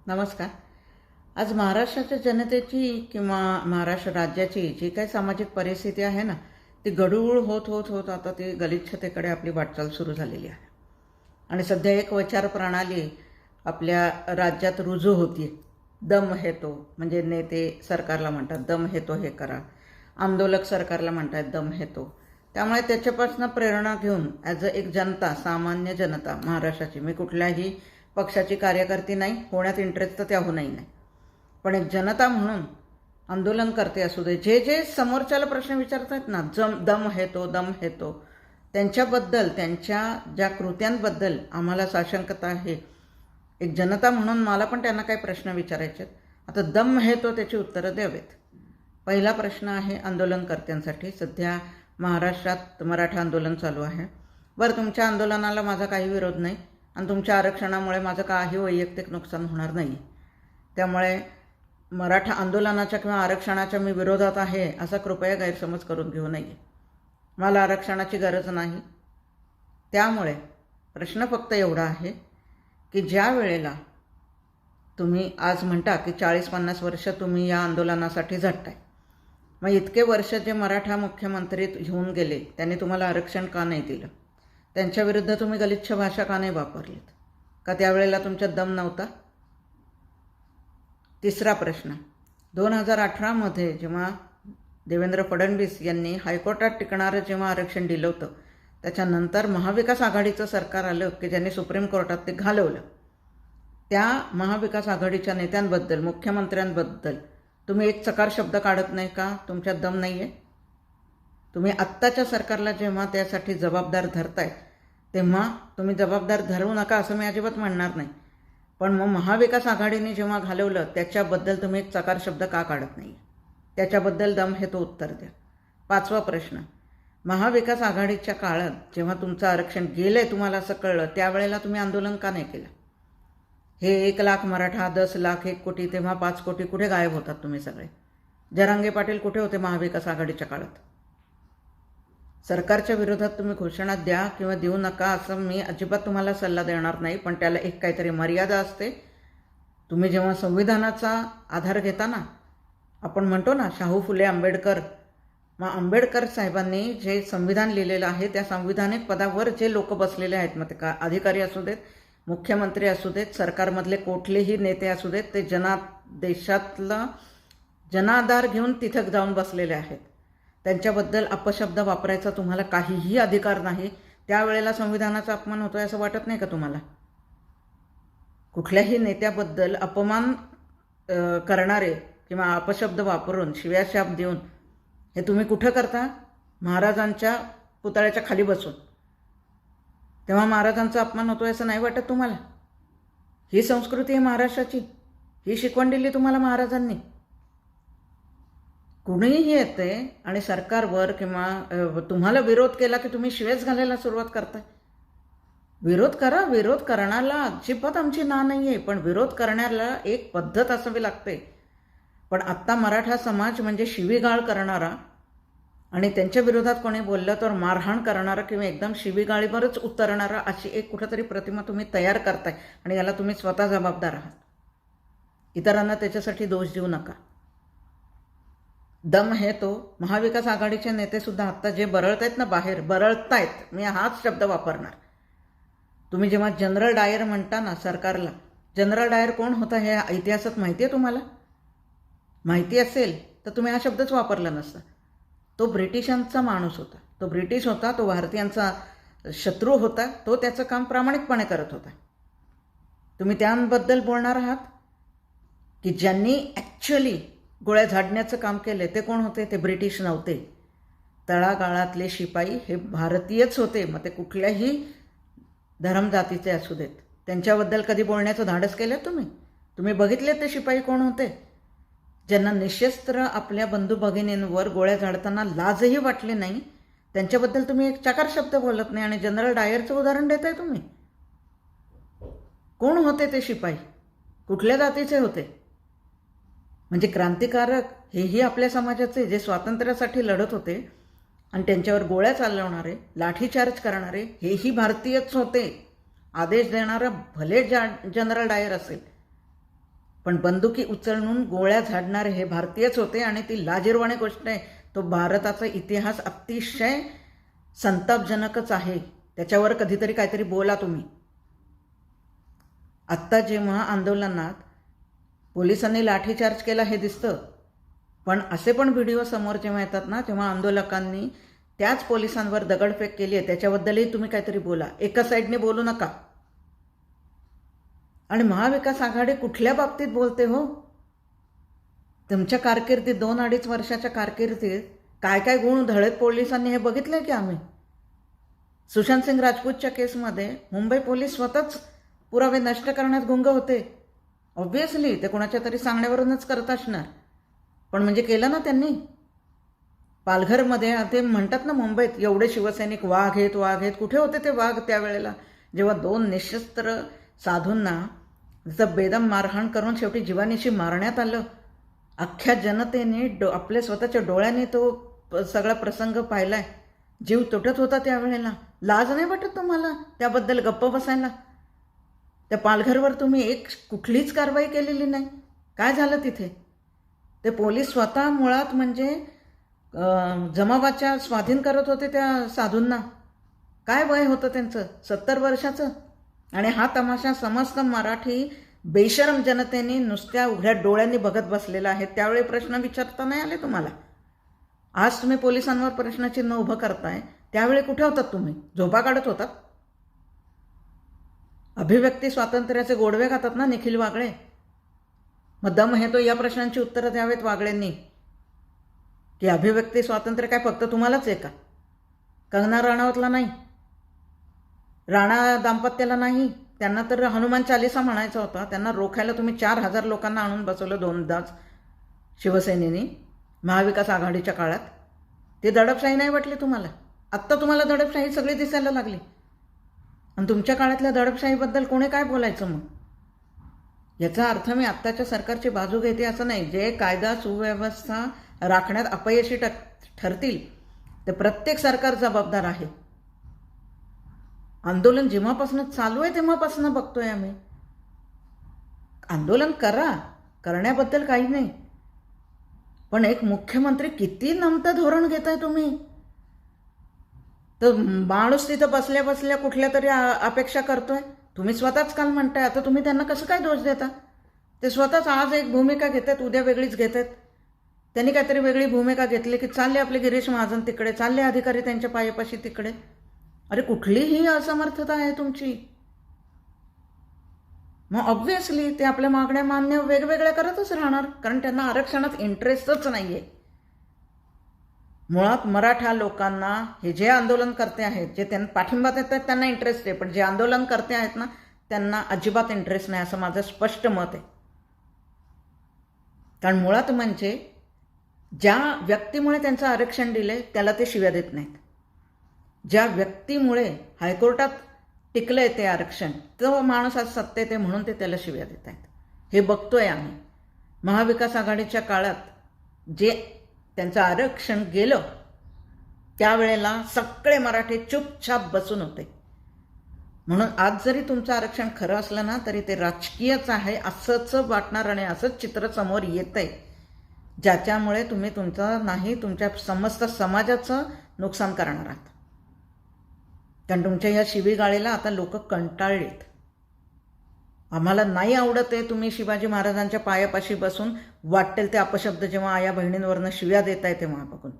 नमस्कार. आज महाराष्ट्राच्या जनतेची किंवा महाराष्ट्र राज्याची जी काही सामाजिक परिस्थिती आहे ना, ती गढूळ होत होत होत आता ती गलिच्छतेकडे आपली वाटचाल सुरू झालेली आहे. आणि सध्या एक विचार प्रणाली आपल्या राज्यात रुजू होती. दम है तो, म्हणजे नेते सरकारला म्हणतात दम है तो हे करा, आंदोलक सरकारला म्हणतात दम है तो. त्यामुळे त्याच्यापासून प्रेरणा घेऊन ॲज अ एक जनता, सामान्य जनता महाराष्ट्राची, मी कुठल्याही पक्षाची कार्यकर्ती नाही, होण्यात इंटरेस्ट तर त्याहूनही नाही, पण एक जनता म्हणून आंदोलन करते असू दे, जे जे समोरच्याला प्रश्न विचारतात ना, दम है तो, दम है तो, त्यांच्याबद्दल, त्यांच्या ज्या कृत्यांबद्दल आम्हाला साशंकता आहे. एक जनता म्हणून मला पण त्यांना काही प्रश्न विचारायचे आहेत. आता दम है तो त्याची उत्तरं द्यावेत. पहिला प्रश्न आहे आंदोलनकर्त्यांसाठी. सध्या महाराष्ट्रात मराठा आंदोलन चालू आहे. बरं, तुमच्या आंदोलनाला माझा काही विरोध नाही आणि तुमच्या आरक्षणामुळे माझं काही वैयक्तिक नुकसान होणार नाही. त्यामुळे मराठा आंदोलनाच्या किंवा आरक्षणाच्या मी विरोधात आहे असा कृपया गैरसमज करून घेऊ नये. मला आरक्षणाची गरज नाही. त्यामुळे प्रश्न फक्त एवढा आहे की ज्या वेळेला तुम्ही आज म्हणता की 40-50 वर्ष तुम्ही या आंदोलनासाठी झटताय, मग इतके वर्ष जे मराठा मुख्यमंत्री घेऊन गेले त्यांनी तुम्हाला आरक्षण का नाही दिलं? त्यांच्याविरुद्ध तुम्ही गलिच्छ भाषा का नाही वापरलीत? का त्यावेळेला तुमच्यात दम नव्हता? तिसरा प्रश्न, 2018मध्ये जेव्हा देवेंद्र फडणवीस यांनी हायकोर्टात टिकणारं जेव्हा आरक्षण दिलं होतं, त्याच्यानंतर महाविकास आघाडीचं सरकार आलं की ज्यांनी सुप्रीम कोर्टात ते घालवलं. त्या महाविकास आघाडीच्या नेत्यांबद्दल, मुख्यमंत्र्यांबद्दल तुम्ही एक चकार शब्द काढत नाही का? तुमच्यात दम नाही आहे? तुम्ही आत्ताच्या सरकारला जेव्हा त्यासाठी जबाबदार धरताय तेव्हा तुम्ही जबाबदार धरू नका असं मी अजिबात म्हणणार नाही, पण मग महाविकास आघाडीने जेव्हा घालवलं त्याच्याबद्दल तुम्ही एक चकार शब्द का काढत नाही? त्याच्याबद्दल दम हे तो उत्तर द्या. पाचवा प्रश्न, महाविकास आघाडीच्या काळात जेव्हा तुमचं आरक्षण गेलं आहे तुम्हाला असं कळलं, त्यावेळेला तुम्ही आंदोलन का नाही केलं? हे 1 लाख मराठा, 10 लाख, 1 कोटी, तेव्हा 5 कोटी कुठे गायब होतात तुम्ही सगळे? जरांगे पाटील कुठे होते महाविकास आघाडीच्या काळात? सरकारच्या विरोधात तुम्ही घोषणा द्या किंवा देऊ नका असं मी अजिबात तुम्हाला सल्ला देणार नाही, पण त्याला एक काहीतरी मर्यादा असते. तुम्ही जेव्हा संविधानाचा आधार घेता ना, आपण म्हणतो ना शाहू फुले आंबेडकर, मग आंबेडकर साहेबांनी जे संविधान लिहिलेलं आहे त्या संविधानिक पदावर जे लोक बसलेले आहेत, मग ते अधिकारी असू देत, मुख्यमंत्री असू देत, सरकारमधले कुठलेही नेते असू देत, ते देशातला जनाधार घेऊन तिथं जाऊन बसलेले आहेत. त्यांच्याबद्दल अपशब्द वापरायचा तुम्हाला काहीही अधिकार नाही. त्यावेळेला संविधानाचा अपमान होतोय असं वाटत नाही का तुम्हाला? कुठल्याही नेत्याबद्दल अपमान करणारे किंवा अपशब्द वापरून, शिव्याशाप देऊन हे तुम्ही कुठं करता? महाराजांच्या पुतळ्याच्या खाली बसून. तेव्हा महाराजांचा अपमान होतोय असं नाही वाटत तुम्हाला? ही संस्कृती आहे महाराष्ट्राची, ही शिकवण दिली तुम्हाला महाराजांनी. कुणीही येते आणि सरकारवर किंवा तुम्हाला विरोध केला की तुम्ही शिवेच घालायला सुरुवात करताय. विरोध करा, विरोध करण्याला अजिबात आमची ना नाही आहे, पण विरोध करण्याला एक पद्धत असावी लागते. पण आत्ता मराठा समाज म्हणजे शिवीगाळ करणारा आणि त्यांच्या विरोधात कोणी बोललं तर मारहाण करणारा किंवा एकदम शिवीगाळीवरच उतरणारा अशी एक कुठंतरी प्रतिमा तुम्ही तयार करताय आणि याला तुम्ही स्वतः जबाबदार आहात. इतरांना त्याच्यासाठी दोष देऊ नका. दम है तो, महाविकास आघाडीचे नेतेसुद्धा आत्ता जे बरळत आहेत ना, बाहेर बरळतायत, मी हाच शब्द वापरणार. तुम्ही जेव्हा जनरल डायर म्हणता ना सरकारला, जनरल डायर कोण होता हे इतिहासात माहिती आहे तुम्हाला? माहिती असेल तर तुम्ही हा शब्दच वापरला नसता. तो ब्रिटिशांचा माणूस होता, तो ब्रिटिश होता, तो भारतीयांचा शत्रू होता, तो त्याचं काम प्रामाणिकपणे करत होता. तुम्ही त्यांबद्दल बोलणार आहात की ज्यांनी ॲक्च्युअली गोळ्या झाडण्याचं काम केले ते कोण होते? ते ब्रिटिश नव्हते. तळागाळातले शिपाई हे भारतीयच होते, मग ते कुठल्याही धर्मजातीचे असू देत. त्यांच्याबद्दल कधी बोलण्याचं धाडस केलं तुम्ही? तुम्ही बघितले ते शिपाई कोण होते? ज्यांना निशस्त्र आपल्या बंधू भगिनींवर गोळ्या झाडताना लाजही वाटली नाही, त्यांच्याबद्दल तुम्ही एक चकार शब्द बोलत नाही आणि जनरल डायरचं उदाहरण देताय तुम्ही. कोण होते ते शिपाई? कुठल्या जातीचे होते? म्हणजे क्रांतिकारक हेही आपल्या समाजाचे, जे स्वातंत्र्यासाठी लढत होते आणि त्यांच्यावर गोळ्या चालवणारे, लाठीचार्ज करणारे हेही भारतीयच होते. आदेश देणारा भले जनरल डायर असेल, पण बंदुकी उचलून गोळ्या झाडणारे हे भारतीयच होते आणि ती लाजिरवाणी गोष्ट आहे. तो भारताचा इतिहास अतिशय संतापजनकच आहे. त्याच्यावर कधीतरी काहीतरी बोला तुम्ही. आत्ता जेव्हा आंदोलनात पोलिसांनी लाठीचार्ज केला हे दिसतं, पण असे पण व्हिडिओ समोर जेव्हा येतात ना, तेव्हा आंदोलकांनी त्याच पोलिसांवर दगडफेक केली आहे. त्याच्याबद्दलही तुम्ही काहीतरी बोला. एका साईडने बोलू नका. आणि महाविकास आघाडी कुठल्या बाबतीत बोलते हो? तुमच्या कारकिर्दीत 2-2.5 वर्षाच्या कारकिर्दीत काय काय गुण धळेत पोलिसांनी हे बघितलंय की आम्ही? सुशांत सिंग राजपूतच्या केसमध्ये मुंबई पोलीस स्वतःच पुरावे नष्ट करण्यात गुंग होते. ऑब्व्हियसली ते कोणाच्या तरी सांगण्यावरूनच करत असणार, पण म्हणजे केलं ना त्यांनी. पालघरमध्ये ते म्हणतात ना, मुंबईत एवढे शिवसैनिक वाघ आहेत. कुठे होते ते वाघ त्यावेळेला, जेव्हा 2 निशस्त्र साधूंना जसं बेदम मारहाण करून शेवटी जीवानीशी मारण्यात आलं. अख्ख्या जनतेने आपल्या स्वतःच्या डोळ्याने तो सगळा प्रसंग पाहिलाय. जीव तुटत होता त्यावेळेला. लाज नाही वाटत तुम्हाला त्याबद्दल गप्प बसायला? त्या पालघरवर तुम्ही कुठलीच कारवाई केलेली नाही. काय झालं तिथे? ते पोलीस स्वतः मुळात म्हणजे जमावाच्या स्वाधीन करत होते त्या साधूंना. काय वय होतं त्यांचं? 70 वर्षाचं. आणि हा तमाशा समस्त मराठी बेशरम जनतेने नुसत्या उघड्या डोळ्यांनी बघत बसलेला आहे. त्यावेळी प्रश्न विचारता नाही आले तुम्हाला. आज तुम्ही पोलिसांवर प्रश्नचिन्ह उभं करताय, त्यावेळी कुठे होतात तुम्ही? झोपा काढत होतात? अभिव्यक्ती स्वातंत्र्याचे गोडवे खातात ना निखिल वागळे. मग दम आहे तो या प्रश्नांची उत्तरं द्यावेत वागळेंनी, की अभिव्यक्ती स्वातंत्र्य काय फक्त तुम्हालाच आहे का? कंगना राणावतला नाही, राणा दाम्पत्याला नाही. त्यांना तर हनुमान चालीसा म्हणायचा होता. त्यांना रोखायला तुम्ही 4,000 लोकांना आणून बसवलं 2दाच शिवसेनेने महाविकास आघाडीच्या काळात. ते दडपशाही नाही वाटली तुम्हाला? आत्ता तुम्हाला दडपशाही सगळी दिसायला लागली. आणि तुमच्या काळातल्या दडपशाहीबद्दल कोणी काय बोलायचं मग? याचा अर्थ मी आत्ताच्या सरकारची बाजू घेते असं नाही. जे कायदा सुव्यवस्था राखण्यात अपयशी ठरतील ते प्रत्येक सरकार जबाबदार आहे. आंदोलन जेव्हापासून चालू आहे तेव्हापासून बघतोय आम्ही. आंदोलन करा, करण्याबद्दल काही नाही, पण एक मुख्यमंत्री किती नमतं धोरण घेताय तुम्ही? तर माणूस तिथं बसल्या बसल्या कुठल्या तरी अपेक्षा करतोय. तुम्ही स्वतःच काल म्हणताय, आता तुम्ही त्यांना कसं काय दोष देता? ते स्वतःच आज एक भूमिका घेतात, उद्या वेगळीच घेतात. त्यांनी काहीतरी वेगळी भूमिका घेतली की चालले आपले गिरीश महाजन तिकडे, चालले अधिकारी त्यांच्या पायापाशी तिकडे. अरे कुठलीही असमर्थता आहे तुमची? मग ऑब्व्हियसली ते आपल्या मागण्या मान्य वेगवेगळ्या करतच राहणार, कारण त्यांना आरक्षणात इंटरेस्टच नाही आहे. मुळात मराठा लोकांना हे जे आंदोलनकर्ते आहेत, जे त्यांना पाठिंबा देतात त्यांना इंटरेस्ट आहे, पण जे आंदोलनकर्ते आहेत ना त्यांना अजिबात इंटरेस्ट नाही, असं माझं स्पष्ट मत आहे. कारण मुळात म्हणजे ज्या व्यक्तीमुळे त्यांचं आरक्षण दिले त्याला ते शिव्या देत नाहीत. ज्या व्यक्तीमुळे हायकोर्टात टिकलंय ते आरक्षण, तो माणूस आज सत्तेत आहे म्हणून ते त्याला शिव्या देत आहेत. हे बघतोय आम्ही. महाविकास आघाडीच्या काळात जे त्यांचं आरक्षण गेलं त्यावेळेला सगळे मराठी चुपचाप बसून होते. म्हणून आज जरी तुमचं आरक्षण खरं असलं ना तरी ते राजकीयच आहे असंच वाटणार आणि असंच चित्र समोर येतंय, ज्याच्यामुळे तुम्ही तुमचं नाही तुमच्या समस्त समाजाचं नुकसान करणार आहात. कारण तुमच्या ह्या शिवीगाळीला आता लोक कंटाळलेत. आम्हाला नाही आवडत आहे तुम्ही शिवाजी महाराजांच्या पायापाशी बसून वाटेल ते अपशब्द जेव्हा आया बहिणींवरनं शिव्या देत आहे तेव्हा बघून.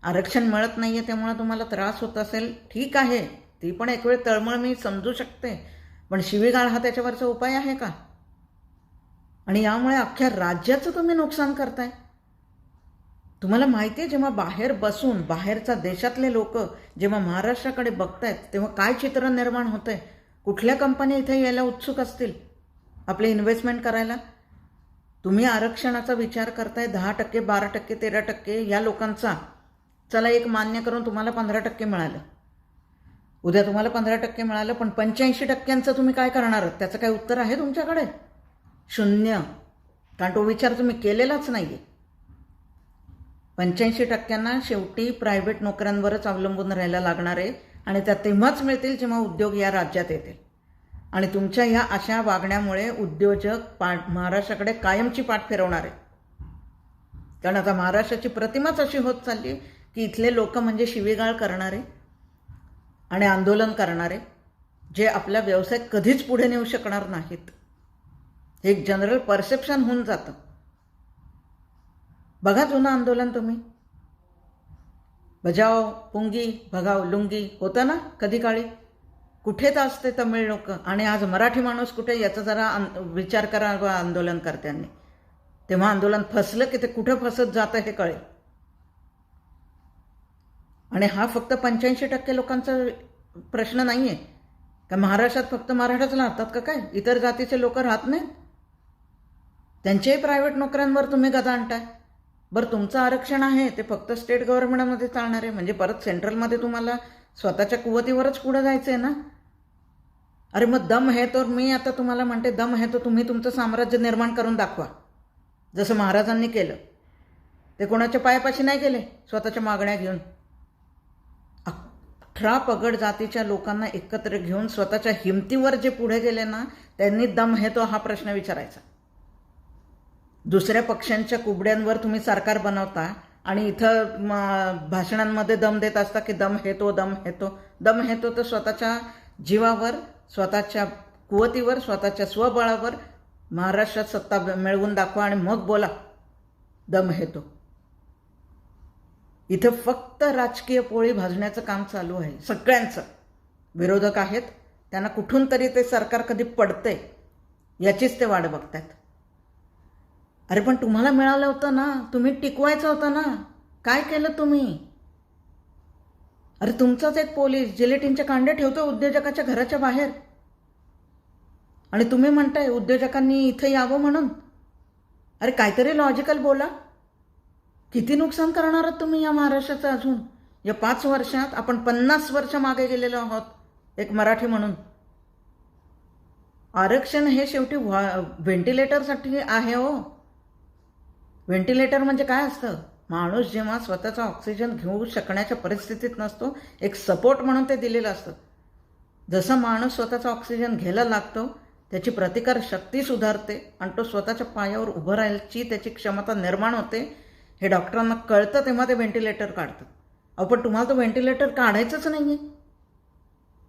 आरक्षण मिळत नाही आहे त्यामुळे तुम्हाला त्रास होत असेल, ठीक आहे, ती पण एक वेळ तळमळ मी समजू शकते, पण शिवीगाळ हा त्याच्यावरचा उपाय आहे का? आणि यामुळे अख्ख्या राज्याचं तुम्ही नुकसान करताय. तुम्हाला माहिती आहे जेव्हा बाहेर बसून बाहेरच्या देशातले लोक जेव्हा महाराष्ट्राकडे बघतायत तेव्हा काय चित्र निर्माण होतंय? कुठल्या कंपन्या इथे यायला उत्सुक असतील आपले इन्व्हेस्टमेंट करायला? तुम्ही आरक्षणाचा विचार करताय 10%, 12%, 13% या लोकांचा. चला एक मान्य करून तुम्हाला 15% मिळालं, उद्या तुम्हाला 15% मिळालं, पण 85% तुम्ही काय करणार? त्याचं काय उत्तर आहे तुमच्याकडे? शून्य. कारण तो विचार तुम्ही केलेलाच नाही आहे. 85% शेवटी प्रायव्हेट नोकऱ्यांवरच अवलंबून राहायला लागणार आहे आणि त्या तेव्हाच मिळतील जेव्हा उद्योग या राज्यात येतील. आणि तुमच्या ह्या अशा वागण्यामुळे उद्योजक महाराष्ट्राकडे कायमची पाठ फिरवणार आहे. कारण आता महाराष्ट्राची प्रतिमाच अशी होत चालली की इथले लोक म्हणजे शिवीगाळ करणारे आणि आंदोलन करणारे, जे आपला व्यवसाय कधीच पुढे नेऊ शकणार नाहीत. हे एक जनरल परसेप्शन होऊन जातं. बघा जुनं आंदोलन तुम्ही, बजाव पुंगी भगाव लुंगी होतं ना कधी काळी. कुठे तर असते तमिळ लोक आणि आज मराठी माणूस कुठे, याचा जरा विचार करा आंदोलनकर्त्यांनी. तेव्हा आंदोलन फसलं की ते कुठं फसत जातं हे कळेल. आणि हा फक्त 85% लोकांचा प्रश्न नाही आहे का महाराष्ट्रात फक्त मराठाच राहतात का काय, इतर जातीचे लोक राहत नाहीत? त्यांच्याही प्रायव्हेट नोकऱ्यांवर तुम्ही गदा आणताय. बरं, तुमचं आरक्षण आहे ते फक्त स्टेट गव्हर्नमेंटमध्ये चालणार आहे, म्हणजे परत सेंट्रलमध्ये तुम्हाला स्वतःच्या कुवतीवरच पुढे जायचं आहे ना. अरे मग दम है तो, मी आता तुम्हाला म्हणते दम है तो तुम्ही तुमचं साम्राज्य निर्माण करून दाखवा, जसं महाराजांनी केलं. ते कोणाच्या पायापाशी नाही गेले स्वतःच्या मागण्या घेऊन. 18 पगड जातीच्या लोकांना एकत्र घेऊन स्वतःच्या हिमतीवर जे पुढे गेले ना, त्यांनी दम है तो हा प्रश्न विचारायचा. दुसऱ्या पक्षांच्या कुबड्यांवर तुम्ही सरकार बनवता आणि इथं भाषणांमध्ये दम देत असता की दम है तो, दम है तो. दम है तो तर स्वतःच्या जीवावर, स्वतःच्या कुवतीवर, स्वतःच्या स्वबळावर महाराष्ट्रात सत्ता मिळवून दाखवा आणि मग बोला दम है तो. इथं फक्त राजकीय पोळी भाजण्याचं काम चालू आहे सगळ्यांचं. विरोधक आहेत, त्यांना कुठून तरी ते सरकार कधी पडते याचीच ते वाट बघतात. अरे पण तुम्हाला मिळालं होतं ना, तुम्ही टिकवायचं होतं ना, काय केलं तुम्ही? अरे तुमचाच एक पोलीस जिलेटिनचे कांडे ठेवतो उद्योजकाच्या घराच्या बाहेर आणि तुम्ही म्हणताय उद्योजकांनी इथं यावं म्हणून. अरे काहीतरी लॉजिकल बोला. किती नुकसान करणार आहात तुम्ही या महाराष्ट्राचं? अजून या 5 वर्षात आपण 50 वर्ष मागे गेलेलो आहोत एक मराठी म्हणून. आरक्षण हे शेवटी व्हेंटिलेटरसाठी आहे हो. व्हेंटिलेटर म्हणजे काय असतं? माणूस जेव्हा स्वतःचा ऑक्सिजन घेऊ शकण्याच्या परिस्थितीत नसतो, एक सपोर्ट म्हणून ते दिलेलं असतं. जसा माणूस स्वतःचा ऑक्सिजन घ्यायला लागतो, त्याची प्रतिकार शक्ती सुधारते आणि तो स्वतःच्या पायावर उभं राहायची त्याची क्षमता निर्माण होते. हे डॉक्टरांना कळतं, तेव्हा ते व्हेंटिलेटर काढतात. अहो पण तुम्हाला तो व्हेंटिलेटर काढायचंच नाही आहे.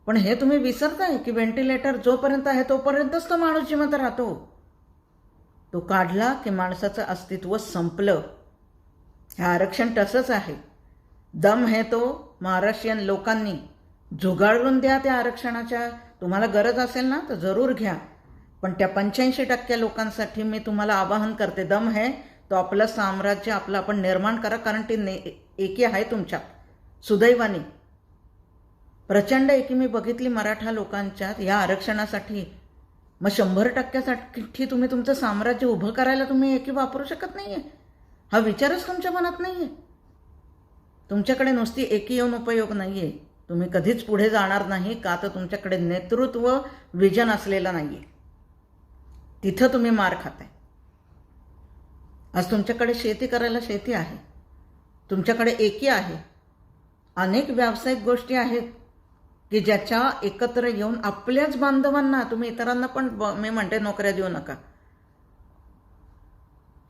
पण हे तुम्ही विसरताय की व्हेंटिलेटर जोपर्यंत आहे तोपर्यंतच तो माणूस जिवंत राहतो. तो काढला की माणसाचं अस्तित्व संपलं. हे आरक्षण तसंच आहे. दम है तो महाराष्ट्रीयन लोकांनी जुगाडून द्या त्या आरक्षणाच्या. तुम्हाला गरज असेल ना तर जरूर घ्या, पण त्या 85% लोकांसाठी मी तुम्हाला आवाहन करते, दम है तो आपलं साम्राज्य आपलं आपण निर्माण करा. कारण ती एकी आहे तुमच्या सुदैवानी. प्रचंड एकी मी बघितली मराठा लोकांच्यात या आरक्षणासाठी. मग 100%साठी तुम्ही तुमचं साम्राज्य उभं करायला तुम्ही एकी वापरू शकत नाहीये. हा विचारच तुमच्या मनात नाहीये. तुमच्याकडे नुसती एकी येऊन उपयोग नाहीये. तुम्ही कधीच पुढे जाणार नाही का तर तुमच्याकडे नेतृत्व विजन असलेलं नाहीये. तिथं तुम्ही मार खाताय. आज तुमच्याकडे शेती करायला शेती आहे, तुमच्याकडे एकी आहे, अनेक व्यावसायिक गोष्टी आहेत की ज्याच्या एकत्र येऊन आपल्याच बांधवांना, तुम्ही इतरांना पण मी म्हणते नोकऱ्या देऊ नका.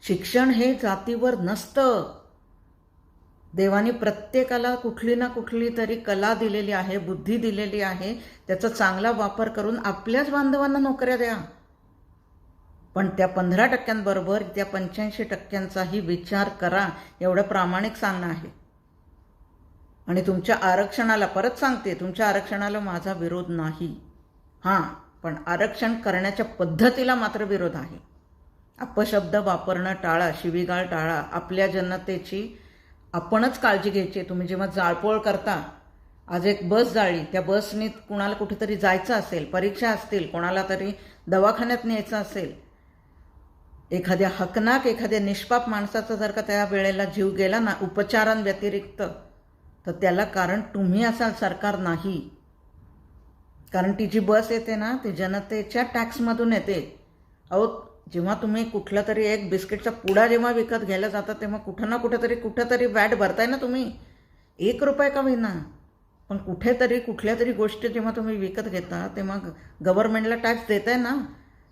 शिक्षण हे जातीवर नसतं. देवाने प्रत्येकाला कुठली ना कुठली तरी कला दिलेली आहे, बुद्धी दिलेली आहे. त्याचा चांगला वापर करून आपल्याच बांधवांना नोकऱ्या द्या. पण त्या 15%बरोबर त्या 85%चाही विचार करा, एवढं प्रामाणिक सांगणं आहे. आणि तुमच्या आरक्षणाला, परत सांगते, तुमच्या आरक्षणाला माझा विरोध नाही. हां, पण आरक्षण करण्याच्या पद्धतीला मात्र विरोध आहे. अपशब्द वापरणं टाळा, शिवीगाळ टाळा. आपल्या जनतेची आपणच काळजी घ्यायची. तुम्ही जेव्हा जाळपोळ करता, आज एक बस जाळली, त्या बसने कुणाला कुठेतरी जायचं असेल, परीक्षा असतील, कोणाला तरी दवाखान्यात न्यायचं असेल, एखाद्या हकनाक, एखाद्या निष्पाप माणसाचा जर का त्या वेळेला जीव गेला ना उपचारांव्यतिरिक्त, तर त्याला कारण तुम्ही असाल, सरकार नाही. कारण ती जी बस येते ना ती जनतेच्या टॅक्समधून येते. अहो जेव्हा तुम्ही कुठला तरी एक बिस्किटचा पुडा जेव्हा विकत घ्यायला जाता तेव्हा कुठं ना कुठेतरी वॅट भरताय ना तुम्ही. 1 रुपये का होईना, पण कुठेतरी कुठल्या तरी गोष्टी जेव्हा तुम्ही विकत घेता तेव्हा गव्हर्नमेंटला टॅक्स देताय ना,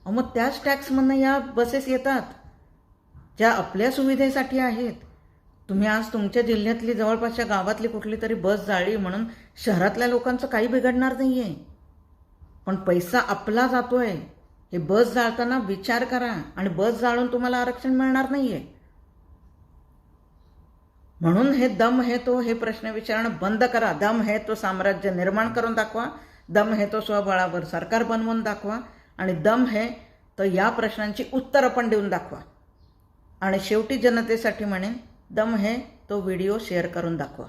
मग त्याच टॅक्समधनं या बसेस येतात ज्या आपल्या सुविधेसाठी आहेत. तुम्ही आज तुमच्या जिल्ह्यातली जवळपासच्या गावातली कुठली तरी बस जाळली म्हणून शहरातल्या लोकांचं काही बिघडणार नाही आहे, पण पैसा आपला जातोय हे बस जाळताना विचार करा. आणि बस जाळून तुम्हाला आरक्षण मिळणार नाही आहे. म्हणून हे दम है तो हे प्रश्न विचारणं बंद करा. दम है तो साम्राज्य निर्माण करून दाखवा, दम है तो स्वबळावर सरकार बनवून दाखवा, आणि दम है तर या प्रश्नांची उत्तरं पण देऊन दाखवा. आणि शेवटी जनतेसाठी म्हणेन, दम है तो व्हिडिओ शेअर करून दाखवा.